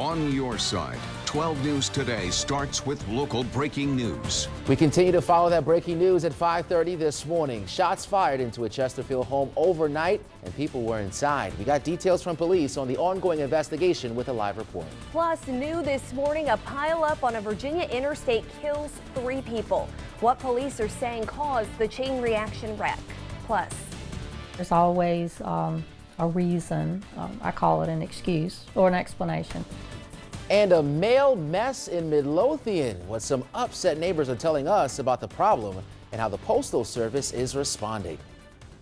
on your side. 12 News Today starts with local breaking news. We continue to follow that breaking news at 5:30 this morning. Shots fired into a Chesterfield home overnight and people were inside. We got details from police on the ongoing investigation with a live report. Plus, new this morning, a pileup on a Virginia interstate kills 3 people. What police are saying caused the chain reaction wreck. Plus, there's always a reason. I call it an excuse or an explanation. And a mail mess in Midlothian. What some upset neighbors are telling us about the problem and how the Postal Service is responding.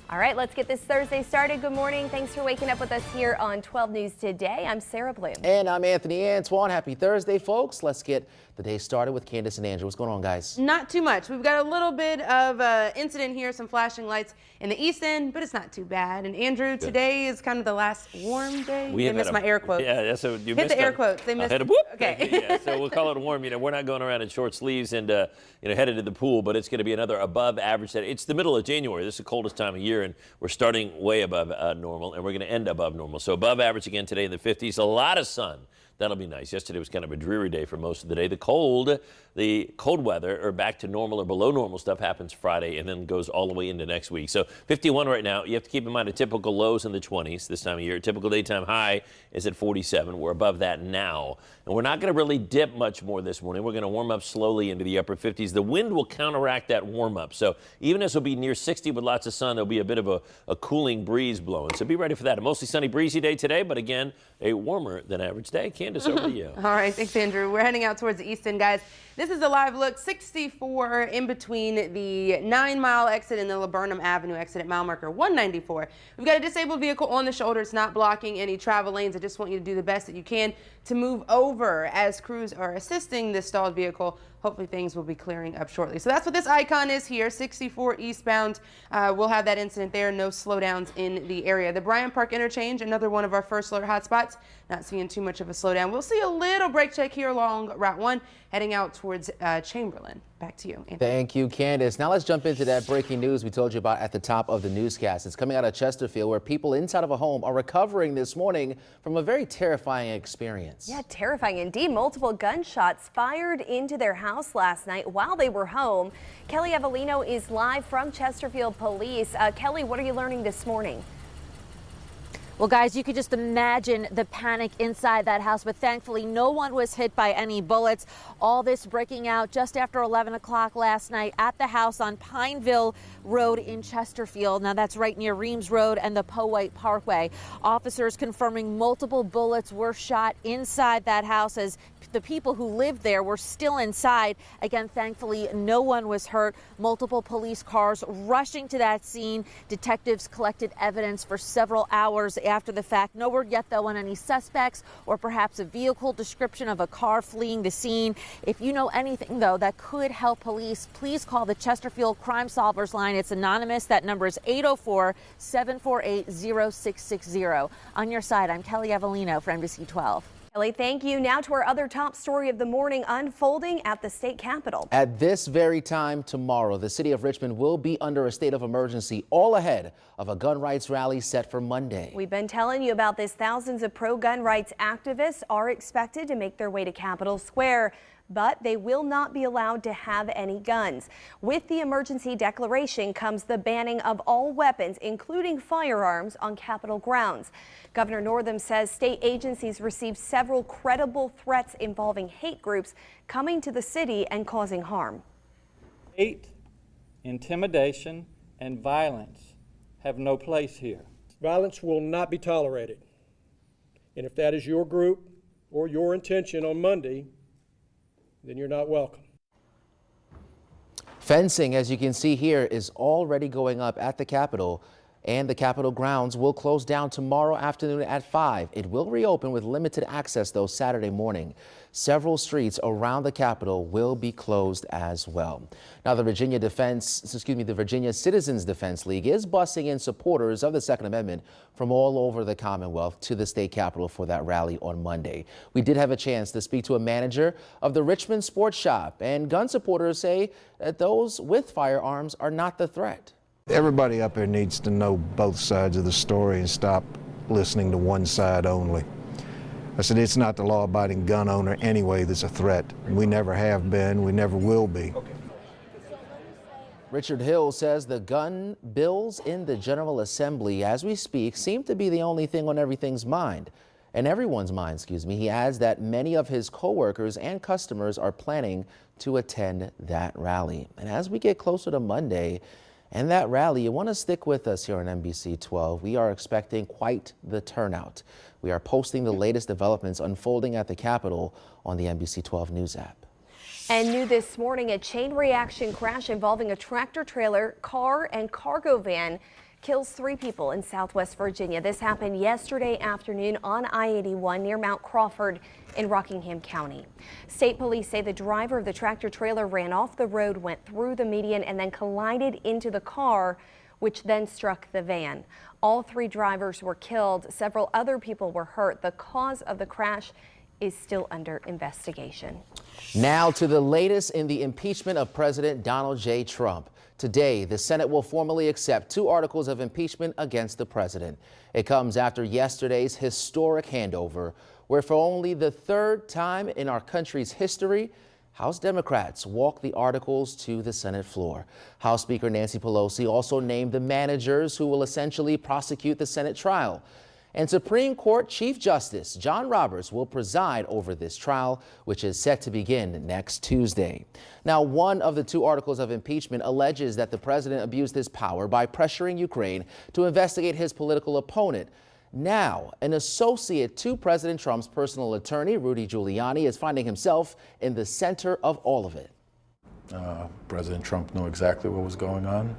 All right, let's get this Thursday started. Good morning. Thanks for waking up with us here on 12 News Today. I'm Sarah Bloom. And I'm Anthony Antoine. Happy Thursday, folks. Let's get the day started with Candace and Andrew. What's going on, guys? Not too much. We've got a little bit of incident here, some flashing lights in the east end, but it's not too bad. And Andrew, today is kind of the last warm day. I missed my air quotes. Yeah, so you hit the air quotes. They missed. Okay. Yeah, so we'll call it warm. We're not going around in short sleeves and headed to the pool, but it's going to be another above average day. It's the middle of January. This is the coldest time of year, and we're starting way above normal, and we're going to end above normal. So above average again today in the 50s. A lot of sun. That'll be nice. Yesterday was kind of a dreary day for most of the day. The cold weather, or back to normal or below normal stuff, happens Friday and then goes all the way into next week. So 51 right now. You have to keep in mind a typical low's in the 20s this time of year. A typical daytime high is at 47. We're above that now. And we're not going to really dip much more this morning. We're going to warm up slowly into the upper 50s. The wind will counteract that warm up. So even as it'll be near 60 with lots of sun, there'll be a bit of a cooling breeze blowing. So be ready for that. A mostly sunny, breezy day today, but again, a warmer than average day. Candace, over to you. All right, thanks, Andrew. We're heading out towards the east end, guys. This is a live look, 64 in between the 9 Mile exit and the Laburnum Avenue exit at mile marker 194. We've got a disabled vehicle on the shoulder. It's not blocking any travel lanes. I just want you to do the best that you can to move over as crews are assisting this stalled vehicle. Hopefully things will be clearing up shortly. So that's what this icon is here, 64 eastbound. We'll have that incident there. No slowdowns in the area. The Bryant Park interchange, another one of our first alert hotspots. Not seeing too much of a slowdown. We'll see a little brake check here along Route 1, heading out towards Chamberlain. Back to you, Anthony. Thank you, Candace. Now let's jump into that breaking news we told you about at the top of the newscast. It's coming out of Chesterfield, where people inside of a home are recovering this morning from a very terrifying experience. Yeah, terrifying indeed. Multiple gunshots fired into their house last night while they were home. Kelly Avellino is live from Chesterfield Police. Kelly, what are you learning this morning? Well, guys, you could just imagine the panic inside that house, but thankfully no one was hit by any bullets. All this breaking out just after 11 o'clock last night at the house on Pineville Road in Chesterfield. Now that's right near Reams Road and the Powhite Parkway. Officers confirming multiple bullets were shot inside that house as the people who lived there were still inside. Again, thankfully, no one was hurt. Multiple police cars rushing to that scene. Detectives collected evidence for several hours after the fact. No word yet, though, on any suspects or perhaps a vehicle description of a car fleeing the scene. If you know anything, though, that could help police, please call the Chesterfield Crime Solvers line. It's anonymous. That number is 804-748-0660. On your side, I'm Kelly Avellino for NBC12. Kelly, thank you. Now to our other top story of the morning, unfolding at the state capitol. At this very time tomorrow, the city of Richmond will be under a state of emergency, all ahead of a gun rights rally set for Monday. We've been telling you about this. Thousands of pro-gun rights activists are expected to make their way to Capitol Square, but they will not be allowed to have any guns. With the emergency declaration comes the banning of all weapons, including firearms, on Capitol grounds. Governor Northam says state agencies received several credible threats involving hate groups coming to the city and causing harm. Hate, intimidation, and violence have no place here. Violence will not be tolerated. And if that is your group or your intention on Monday, then you're not welcome. Fencing, as you can see here, is already going up at the Capitol, and the Capitol grounds will close down tomorrow afternoon at 5. It will reopen with limited access, though, Saturday morning. Several streets around the Capitol will be closed as well. Now, the Virginia Citizens Defense League is busing in supporters of the Second Amendment from all over the Commonwealth to the state capitol for that rally on Monday. We did have a chance to speak to a manager of the Richmond Sports Shop, and gun supporters say that those with firearms are not the threat. Everybody up there needs to know both sides of the story and stop listening to one side only. I said, it's not the law-abiding gun owner anyway that's a threat. We never have been, we never will be. Richard Hill says the gun bills in the General Assembly as we speak seem to be the only thing on everyone's mind. He adds that many of his co-workers and customers are planning to attend that rally. And as we get closer to Monday and that rally, you want to stick with us here on NBC12. We are expecting quite the turnout. We are posting the latest developments unfolding at the Capitol on the NBC12 News app. And new this morning, a chain reaction crash involving a tractor trailer, car, and cargo van kills 3 people in Southwest Virginia. This happened yesterday afternoon on I-81 near Mount Crawford in Rockingham County. State police say the driver of the tractor trailer ran off the road, went through the median, and then collided into the car, which then struck the van. All 3 drivers were killed. Several other people were hurt. The cause of the crash is still under investigation. Now to the latest in the impeachment of President Donald J. Trump. Today, the Senate will formally accept 2 articles of impeachment against the president. It comes after yesterday's historic handover, where for only the 3rd time in our country's history, House Democrats walked the articles to the Senate floor. House Speaker Nancy Pelosi also named the managers who will essentially prosecute the Senate trial. And Supreme Court Chief Justice John Roberts will preside over this trial, which is set to begin next Tuesday. Now, one of the 2 articles of impeachment alleges that the president abused his power by pressuring Ukraine to investigate his political opponent. Now, an associate to President Trump's personal attorney, Rudy Giuliani, is finding himself in the center of all of it. President Trump knew exactly what was going on.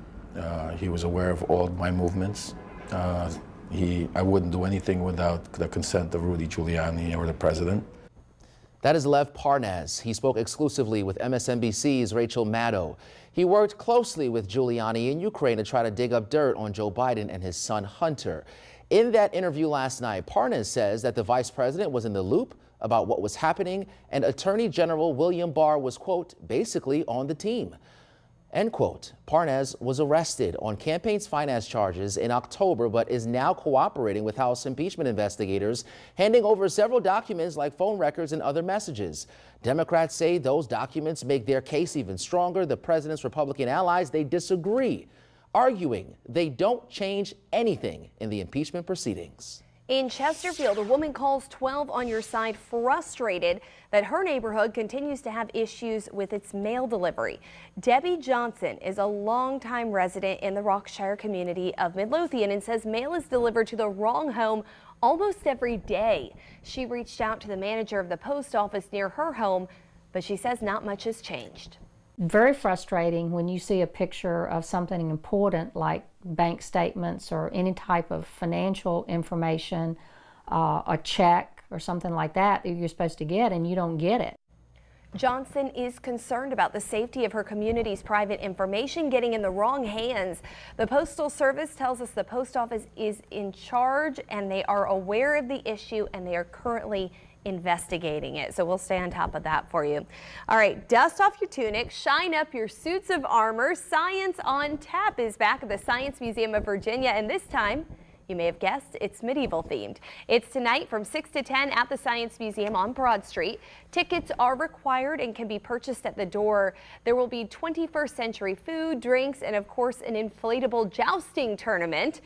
He was aware of all my movements. I wouldn't do anything without the consent of Rudy Giuliani or the president. That is Lev Parnas. He spoke exclusively with MSNBC's Rachel Maddow. He worked closely with Giuliani in Ukraine to try to dig up dirt on Joe Biden and his son Hunter. In that interview last night, Parnas says that the vice president was in the loop about what was happening, and Attorney General William Barr was, quote, basically on the team. End quote. Parnas was arrested on campaign finance charges in October, but is now cooperating with House impeachment investigators, handing over several documents like phone records and other messages. Democrats say those documents make their case even stronger. The president's Republican allies, they disagree, arguing they don't change anything in the impeachment proceedings. In Chesterfield, a woman calls 12 on your side frustrated that her neighborhood continues to have issues with its mail delivery. Debbie Johnson is a longtime resident in the Rockshire community of Midlothian and says mail is delivered to the wrong home almost every day. She reached out to the manager of the post office near her home, but she says not much has changed. Very frustrating when you see a picture of something important like bank statements or any type of financial information, a check or something like that you're supposed to get and you don't get it. Johnson is concerned about the safety of her community's private information getting in the wrong hands. The Postal Service tells us the post office is in charge and they are aware of the issue and they are currently investigating it. So we'll stay on top of that for you. All right, dust off your tunic, shine up your suits of armor. Science on Tap is back at the Science Museum of Virginia, and this time, you may have guessed, it's medieval themed. It's tonight from 6 to 10 at the Science Museum on Broad Street. Tickets are required and can be purchased at the door. There will be 21st century food, drinks, and of course an inflatable jousting tournament.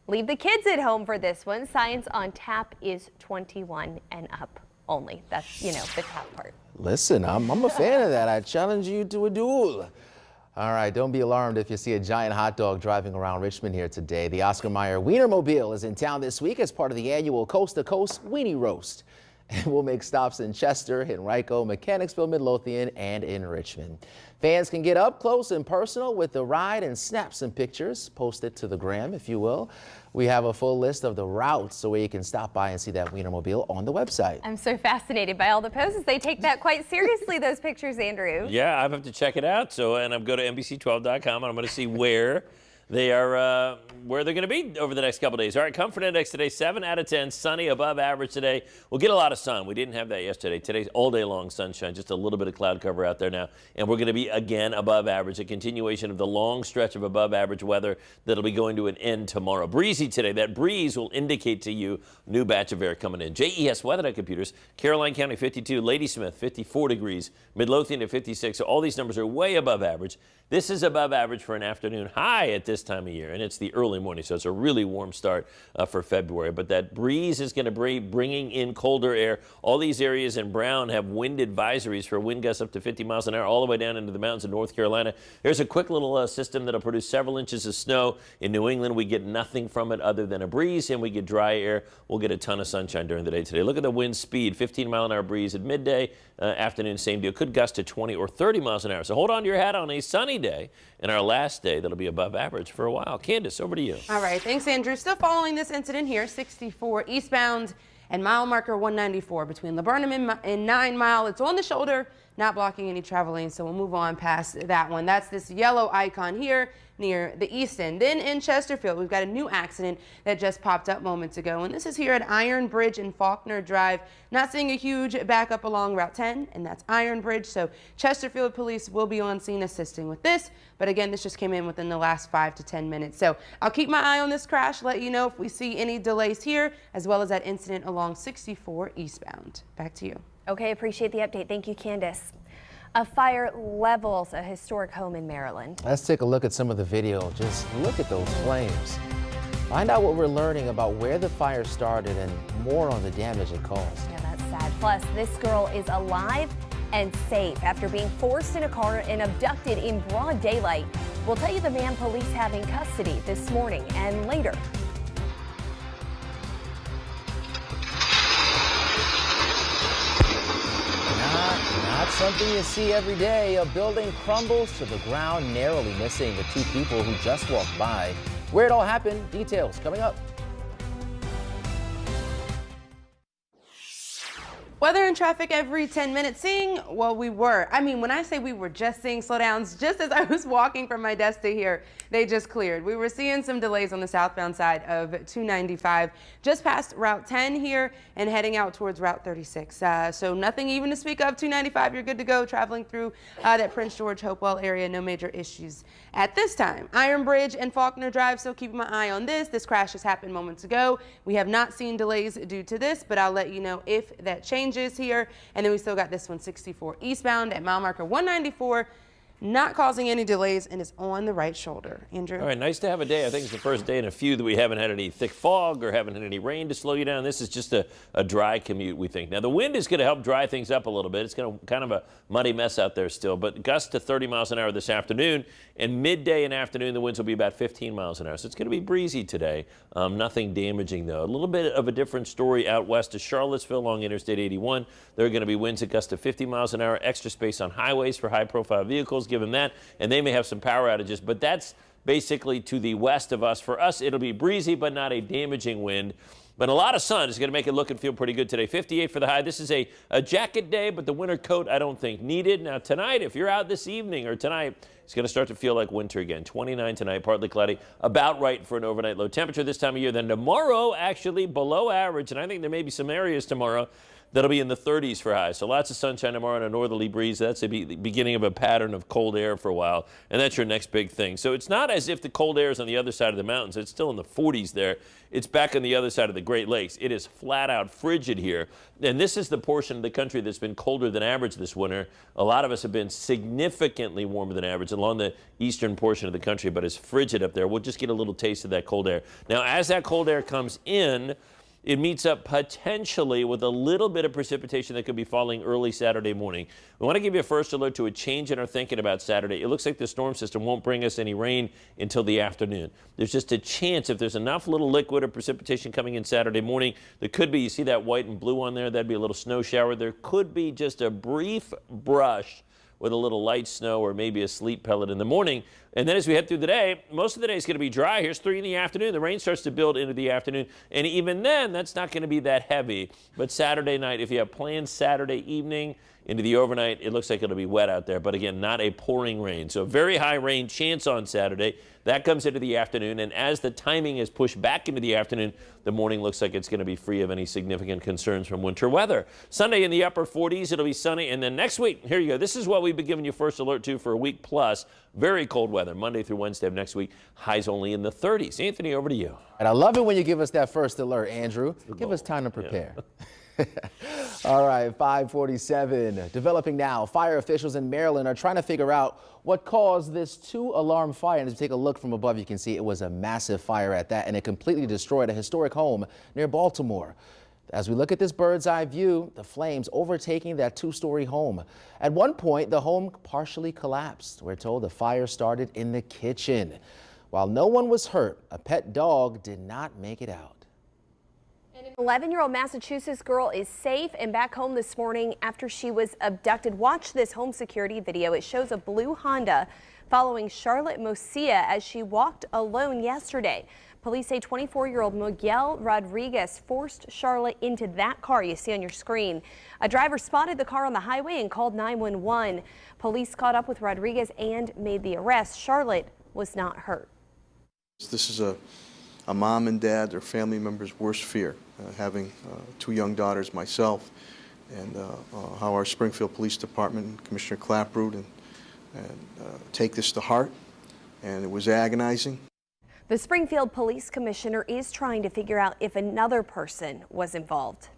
Leave the kids at home for this one. Science on Tap is 21 and up only. That's, you know, the top part. Listen, I'm a fan of that. I challenge you to a duel. All right, don't be alarmed if you see a giant hot dog driving around Richmond here today. The Oscar Mayer Wienermobile is in town this week as part of the annual Coast to Coast Weenie Roast. And we'll make stops in Chester, Henrico, Mechanicsville, Midlothian, and in Richmond. Fans can get up close and personal with the ride and snap some pictures. Post it to the gram, if you will. We have a full list of the routes so where you can stop by and see that Wienermobile on the website. I'm so fascinated by all the posts. They take that quite seriously, those pictures, Andrew. Yeah, I have to check it out. So, and I'm going to NBC12.com and I'm going to see where they are where they're going to be over the next couple days. All right, comfort index today, 7 out of 10, sunny, above average today. We'll get a lot of sun. We didn't have that yesterday. Today's all day long sunshine, just a little bit of cloud cover out there now. And we're going to be, again, above average, a continuation of the long stretch of above average weather that'll be going to an end tomorrow. Breezy today. That breeze will indicate to you new batch of air coming in. JES weather at computers. Caroline County 52, Ladysmith 54 degrees, Midlothian at 56. So all these numbers are way above average. This is above average for an afternoon high at this time of year, and it's the early morning, so it's a really warm start for February. But that breeze is going to be bringing in colder air. All these areas in brown have wind advisories for wind gusts up to 50 miles an hour all the way down into the mountains of North Carolina. There's a quick little system that'll produce several inches of snow. In New England, we get nothing from it other than a breeze, and we get dry air. We'll get a ton of sunshine during the day today. Look at the wind speed, 15-mile-an-hour breeze at midday. Afternoon, same deal. Could gust to 20 or 30 miles an hour. So hold on to your hat on a sunny day and our last day that'll be above average for a while. Candace, over to you. All right, thanks, Andrew. Still following this incident here, 64 eastbound and mile marker 194 between Laburnum and 9 Mile. It's on the shoulder, not blocking any travel lanes, so we'll move on past that one. That's this yellow icon here near the east end. Then in Chesterfield, we've got a new accident that just popped up moments ago, and this is here at Iron Bridge and Faulkner Drive. Not seeing a huge backup along Route 10, and that's Iron Bridge, so Chesterfield police will be on scene assisting with this. But again, this just came in within the last 5 to 10 minutes. So I'll keep my eye on this crash, let you know if we see any delays here, as well as that incident along 64 eastbound. Back to you. Okay, appreciate the update. Thank you, Candace. A fire levels a historic home in Maryland. Let's take a look at some of the video. Just look at those flames. Find out what we're learning about where the fire started and more on the damage it caused. Yeah, that's sad. Plus, this girl is alive and safe after being forced in a car and abducted in broad daylight. We'll tell you the man police have in custody this morning and later. Not something you see every day. A building crumbles to the ground, narrowly missing the 2 people who just walked by. Where it all happened, details coming up. Weather and traffic every 10 minutes. Seeing, well, we were. I mean, when I say we were just seeing slowdowns, just as I was walking from my desk to here, they just cleared. We were seeing some delays on the southbound side of 295, just past Route 10 here and heading out towards Route 36. So nothing even to speak of. 295, you're good to go. Traveling through that Prince George, Hopewell area, no major issues at this time. Iron Bridge and Faulkner Drive, still keeping my eye on this. This crash has happened moments ago. We have not seen delays due to this, but I'll let you know if that changes here. And then we still got this one, 64 eastbound at mile marker 194, not causing any delays and is on the right shoulder. Andrew? All right, nice to have a day. I think it's the first day in a few that we haven't had any thick fog or haven't had any rain to slow you down. This is just a dry commute, we think. Now, the wind is going to help dry things up a little bit. It's going to kind of a muddy mess out there still, but gusts to 30 miles an hour this afternoon, and midday and afternoon, the winds will be about 15 miles an hour. So it's going to be breezy today. Nothing damaging, though. A little bit of a different story out west of Charlottesville along Interstate 81. There are going to be winds that gust to 50 miles an hour, extra space on highways for high-profile vehicles, given that, and they may have some power outages, but that's basically to the west of us. For us, it'll be breezy, but not a damaging wind. But a lot of sun is going to make it look and feel pretty good today. 58 for the high. This is a jacket day, but the winter coat I don't think needed. Now tonight, if you're out this evening or tonight, it's going to start to feel like winter again. 29 tonight, partly cloudy, about right for an overnight low temperature this time of year. Then tomorrow, actually below average, and I think there may be some areas tomorrow that'll be in the 30s for highs. So lots of sunshine tomorrow and a northerly breeze. That's the beginning of a pattern of cold air for a while, and that's your next big thing. So it's not as if the cold air is on the other side of the mountains. It's still in the 40s there. It's back on the other side of the Great Lakes. It is flat out frigid here, and this is the portion of the country that's been colder than average this winter. A lot of us have been significantly warmer than average along the eastern portion of the country, but it's frigid up there. We'll just get a little taste of that cold air. Now, as that cold air comes in, it meets up potentially with a little bit of precipitation that could be falling early Saturday morning. We want to give you a first alert to a change in our thinking about Saturday. It looks like the storm system won't bring us any rain until the afternoon. There's just a chance if there's enough little liquid or precipitation coming in Saturday morning, there could be, you see that white and blue on there, that'd be a little snow shower. There could be just a brief brush with a little light snow or maybe a sleet pellet in the morning. And then as we head through the day, most of the day is going to be dry. Here's 3 in the afternoon. The rain starts to build into the afternoon. And even then, that's not going to be that heavy. But Saturday night, if you have plans Saturday evening into the overnight, it looks like it'll be wet out there. But again, not a pouring rain. So very high rain chance on Saturday. That comes into the afternoon. And as the timing is pushed back into the afternoon, the morning looks like it's going to be free of any significant concerns from winter weather. Sunday in the upper 40s, it'll be sunny. And then next week, here you go. This is what we've been giving you first alert to for a week plus. Very cold weather Monday through Wednesday of next week. Highs only in the 30s. Anthony, over to you. And I love it when you give us that first alert, Andrew. Give us time to prepare. Yeah. All right, 5:47. Developing now. Fire officials in Maryland are trying to figure out what caused this 2-alarm fire. And as you take a look from above, you can see it was a massive fire at that, and it completely destroyed a historic home near Baltimore. As we look at this bird's eye view, the flames overtaking that 2-story home. At one point, the home partially collapsed. We're told the fire started in the kitchen. While no one was hurt, a pet dog did not make it out. An 11-year-old Massachusetts girl is safe and back home this morning after she was abducted. Watch this home security video. It shows a blue Honda following Charlotte Mosia as she walked alone yesterday. Police say 24-year-old Miguel Rodriguez forced Charlotte into that car you see on your screen. A driver spotted the car on the highway and called 911. Police caught up with Rodriguez and made the arrest. Charlotte was not hurt. This is a mom and dad or family member's worst fear, having 2 young daughters myself, and how our Springfield Police Department, Commissioner Clapproot, and take this to heart, and it was agonizing. The Springfield Police Commissioner is trying to figure out if another person was involved.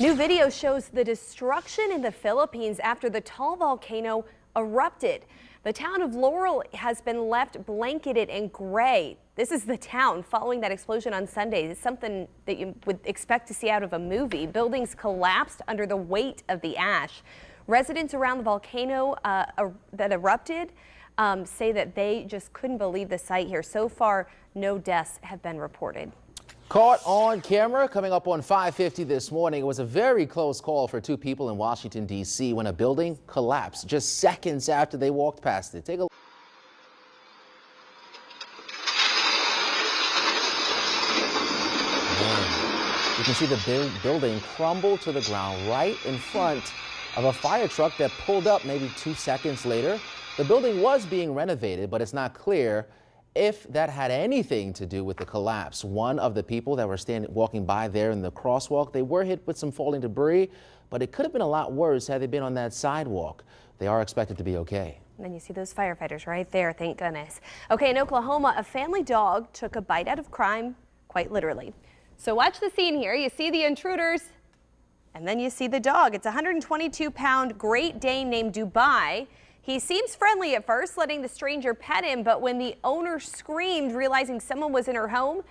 New video shows the destruction in the Philippines after the tall volcano erupted. The town of Laurel has been left blanketed in gray. This is the town following that explosion on Sunday. It's something that you would expect to see out of a movie. Buildings collapsed under the weight of the ash. Residents around the volcano that erupted say that they just couldn't believe the sight here. So far, no deaths have been reported. Caught on camera coming up on 5:50 this morning. It was a very close call for 2 people in Washington, D.C. when a building collapsed just seconds after they walked past it. Take a look. You can see the building crumble to the ground right in front of a fire truck that pulled up maybe 2 seconds later. The building was being renovated, but it's not clear if that had anything to do with the collapse. One of the people that were walking by there in the crosswalk, they were hit with some falling debris, but it could have been a lot worse had they been on that sidewalk. They are expected to be okay. And then you see those firefighters right there, thank goodness. Okay, in Oklahoma, a family dog took a bite out of crime, quite literally. So watch the scene here. You see the intruders, and then you see the dog. It's a 122-pound Great Dane named Dubai. He seems friendly at first, letting the stranger pet him, but when the owner screamed, realizing someone was in her home,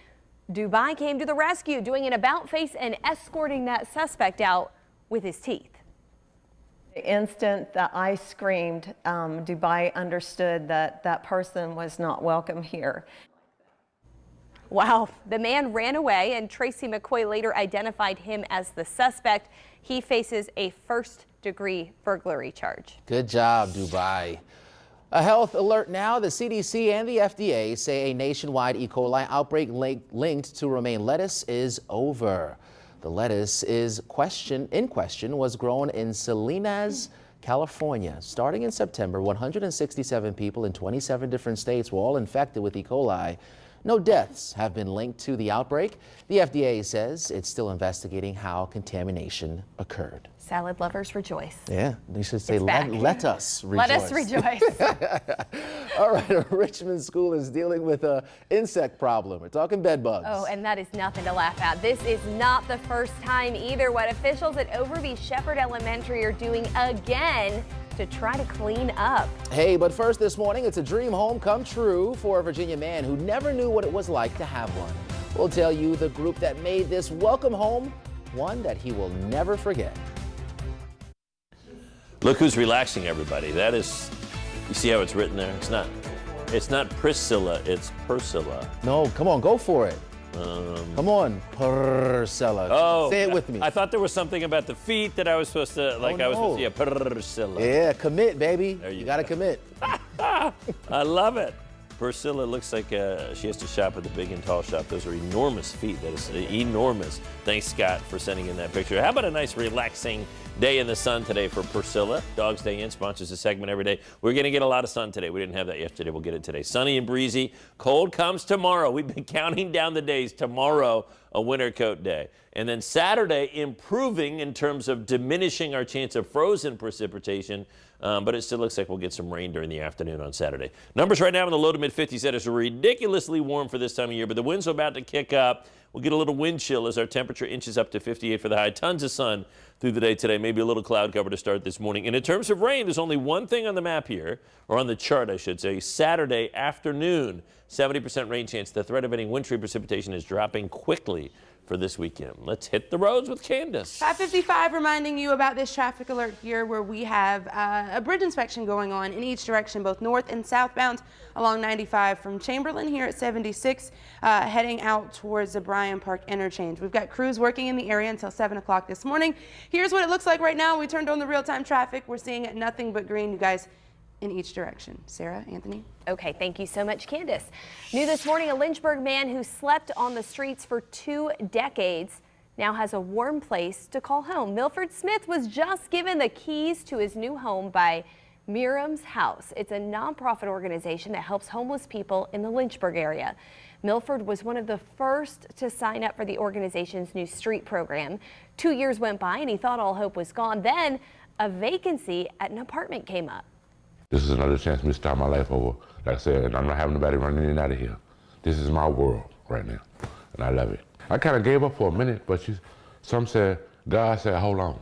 Dubai came to the rescue, doing an about-face and escorting that suspect out with his teeth. The instant that I screamed, Dubai understood that that person was not welcome here. Wow, the man ran away, and Tracy McCoy later identified him as the suspect. He faces a first-degree burglary charge. Good job, Dubai. A health alert now. The CDC and the FDA say a nationwide E. coli outbreak linked to romaine lettuce is over. The lettuce in question was grown in Salinas, California. Starting in September, 167 people in 27 different states were all infected with E. coli. No deaths have been linked to the outbreak. The FDA says it's still investigating how contamination occurred. Salad lovers rejoice. Yeah, they should say let us rejoice. Let us rejoice. All right, a Richmond school is dealing with an insect problem. We're talking bed bugs. Oh, and that is nothing to laugh at. This is not the first time either. What officials at Overby Shepherd Elementary are doing again to try to clean up. Hey, but first this morning, it's a dream home come true for a Virginia man who never knew what it was like to have one. We'll tell you the group that made this welcome home one that he will never forget. Look who's relaxing, everybody. That is, you see how it's written there? It's not Priscilla, it's Persilla. No, come on, go for it. Come on, Priscilla. Oh, say it with me. I thought there was something about the feet that I was supposed to, like, I was supposed to, yeah, Priscilla. Yeah, commit, baby. There you gotta commit. I love it. Priscilla looks like she has to shop at the Big and Tall shop. Those are enormous feet. That is enormous. Thanks, Scott, for sending in that picture. How about a nice, relaxing day in the sun today for Priscilla? Dogs Day In sponsors a segment every day. We're going to get a lot of sun today. We didn't have that yesterday. We'll get it today. Sunny and breezy. Cold comes tomorrow. We've been counting down the days. Tomorrow, a winter coat day. And then Saturday, improving in terms of diminishing our chance of frozen precipitation. But it still looks like we'll get some rain during the afternoon on Saturday. Numbers right now in the low to mid 50s. That is ridiculously warm for this time of year, but the winds are about to kick up. We'll get a little wind chill as our temperature inches up to 58 for the high. Tons of sun through the day today. Maybe a little cloud cover to start this morning. And in terms of rain, there's only one thing on the map here, or on the chart, I should say. Saturday afternoon, 70% rain chance. The threat of any wintry precipitation is dropping quickly for this weekend. Let's hit the roads with Candace. 5:55 reminding you about this traffic alert here where we have a bridge inspection going on in each direction, both north and southbound along 95 from Chamberlain here at 76, heading out towards the Bryan Park interchange. We've got crews working in the area until 7 o'clock this morning. Here's what it looks like right now. We turned on the real-time traffic. We're seeing nothing but green, you guys, in each direction. Sarah, Anthony? Okay, thank you so much, Candace. New this morning, a Lynchburg man who slept on the streets for 2 decades now has a warm place to call home. Milford Smith was just given the keys to his new home by Miriam's House. It's a nonprofit organization that helps homeless people in the Lynchburg area. Milford was one of the first to sign up for the organization's new street program. 2 years went by and he thought all hope was gone. Then a vacancy at an apartment came up. This is another chance for me to start my life over. Like I said, and I'm not having nobody running in and out of here. This is my world right now, and I love it. I kind of gave up for a minute, but some said, God said, hold on.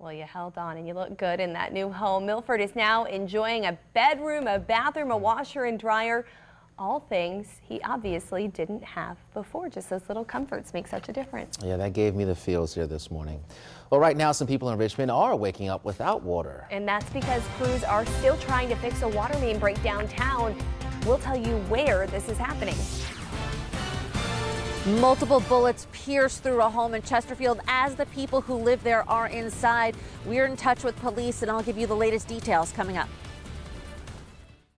Well, you held on and you look good in that new home. Milford is now enjoying a bedroom, a bathroom, a washer and dryer. All things he obviously didn't have before. Just those little comforts make such a difference. Yeah, that gave me the feels here this morning. Well, right now, some people in Richmond are waking up without water. And that's because crews are still trying to fix a water main break downtown. We'll tell you where this is happening. Multiple bullets pierced through a home in Chesterfield as the people who live there are inside. We're in touch with police, and I'll give you the latest details coming up.